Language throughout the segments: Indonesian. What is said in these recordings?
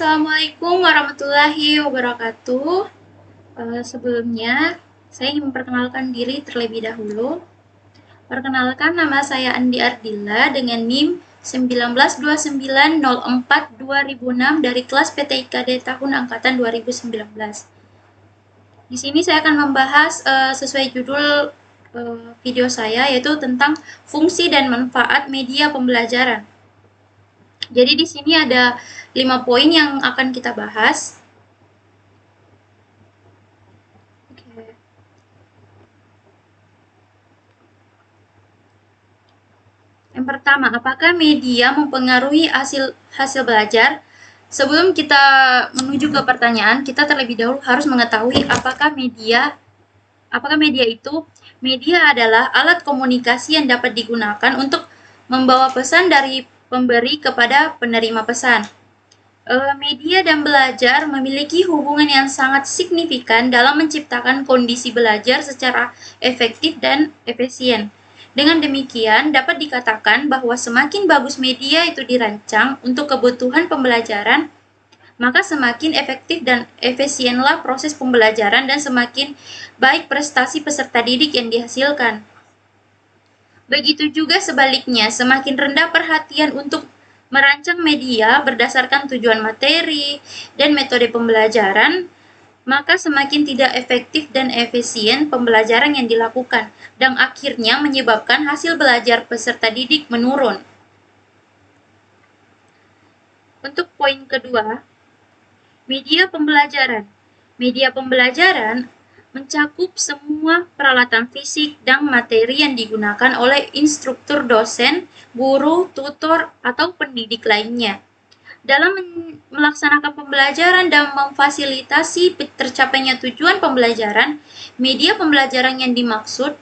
Assalamualaikum warahmatullahi wabarakatuh. Sebelumnya, saya ingin memperkenalkan diri terlebih dahulu. Perkenalkan, nama saya Andi Ardila dengan NIM 192904-2006 dari kelas PTIKD tahun angkatan 2019. Di sini saya akan membahas sesuai judul video saya, yaitu tentang fungsi dan manfaat media pembelajaran. Jadi di sini ada 5 poin yang akan kita bahas. Yang pertama, apakah media mempengaruhi hasil belajar? Sebelum kita menuju ke pertanyaan, kita terlebih dahulu harus mengetahui apakah media itu. Media adalah alat komunikasi yang dapat digunakan untuk membawa pesan dari pemberi kepada penerima pesan. Media dan belajar memiliki hubungan yang sangat signifikan dalam menciptakan kondisi belajar secara efektif dan efisien. Dengan demikian, dapat dikatakan bahwa semakin bagus media itu dirancang untuk kebutuhan pembelajaran, maka semakin efektif dan efisienlah proses pembelajaran dan semakin baik prestasi peserta didik yang dihasilkan. Begitu juga sebaliknya, semakin rendah perhatian untuk merancang media berdasarkan tujuan materi dan metode pembelajaran, maka semakin tidak efektif dan efisien pembelajaran yang dilakukan, dan akhirnya menyebabkan hasil belajar peserta didik menurun. Untuk poin kedua, media pembelajaran. Media pembelajaran mencakup semua peralatan fisik dan materi yang digunakan oleh instruktur dosen, guru, tutor, atau pendidik lainnya. Dalam melaksanakan pembelajaran dan memfasilitasi tercapainya tujuan pembelajaran, media pembelajaran yang dimaksud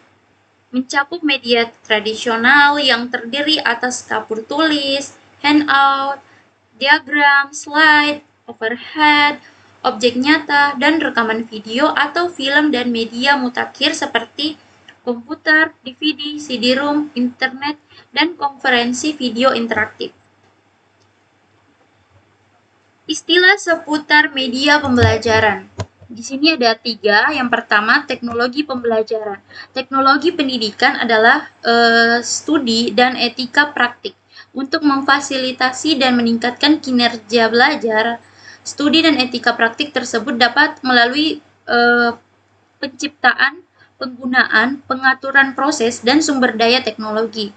mencakup media tradisional yang terdiri atas kapur tulis, handout, diagram, slide, overhead, objek nyata, dan rekaman video atau film dan media mutakhir seperti komputer, DVD, CD-ROM, internet, dan konferensi video interaktif. Istilah seputar media pembelajaran. Di sini ada 3. Yang pertama, teknologi pembelajaran. Teknologi pendidikan adalah studi dan etika praktik. Untuk memfasilitasi dan meningkatkan kinerja belajar, studi dan etika praktik tersebut dapat melalui penciptaan, penggunaan, pengaturan proses, dan sumber daya teknologi.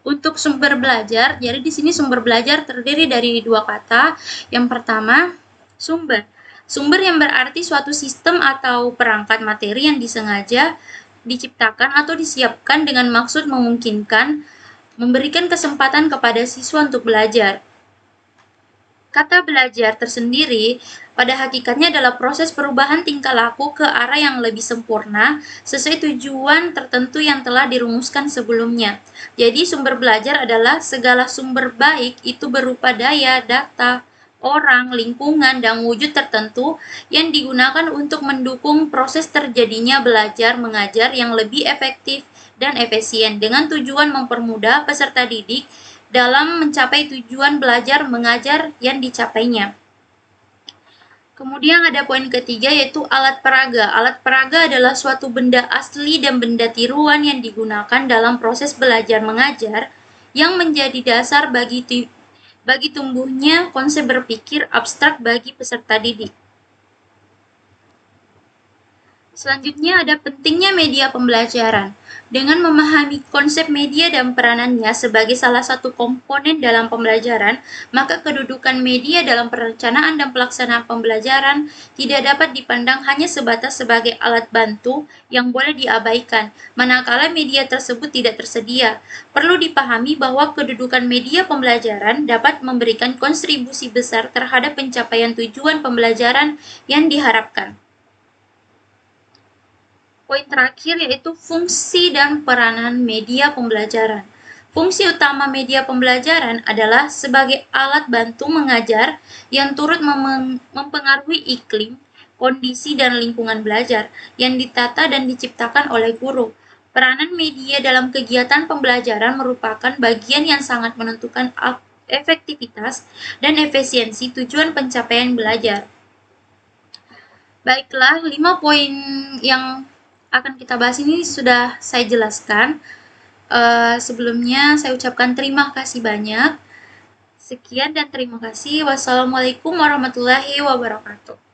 Untuk sumber belajar, jadi di sini sumber belajar terdiri dari 2 kata. Yang pertama, sumber. Sumber yang berarti suatu sistem atau perangkat materi yang disengaja diciptakan atau disiapkan dengan maksud memungkinkan memberikan kesempatan kepada siswa untuk belajar. Kata belajar tersendiri pada hakikatnya adalah proses perubahan tingkah laku ke arah yang lebih sempurna sesuai tujuan tertentu yang telah dirumuskan sebelumnya. Jadi sumber belajar adalah segala sumber baik itu berupa daya, data, orang, lingkungan, dan wujud tertentu yang digunakan untuk mendukung proses terjadinya belajar mengajar yang lebih efektif dan efisien dengan tujuan mempermudah peserta didik dalam mencapai tujuan belajar mengajar yang dicapainya. Kemudian ada poin ketiga yaitu alat peraga. Alat peraga adalah suatu benda asli dan benda tiruan yang digunakan dalam proses belajar mengajar yang menjadi dasar bagi tumbuhnya konsep berpikir abstrak bagi peserta didik. Selanjutnya ada pentingnya media pembelajaran. Dengan memahami konsep media dan peranannya sebagai salah satu komponen dalam pembelajaran, maka kedudukan media dalam perencanaan dan pelaksanaan pembelajaran tidak dapat dipandang hanya sebatas sebagai alat bantu yang boleh diabaikan, manakala media tersebut tidak tersedia. Perlu dipahami bahwa kedudukan media pembelajaran dapat memberikan kontribusi besar terhadap pencapaian tujuan pembelajaran yang diharapkan. Poin terakhir yaitu fungsi dan peranan media pembelajaran. Fungsi utama media pembelajaran adalah sebagai alat bantu mengajar yang turut mempengaruhi iklim, kondisi, dan lingkungan belajar yang ditata dan diciptakan oleh guru. Peranan media dalam kegiatan pembelajaran merupakan bagian yang sangat menentukan efektivitas dan efisiensi tujuan pencapaian belajar. Baiklah, 5 poin yang akan kita bahas ini sudah saya jelaskan. Sebelumnya saya ucapkan terima kasih banyak. Sekian dan terima kasih. Wassalamualaikum warahmatullahi wabarakatuh.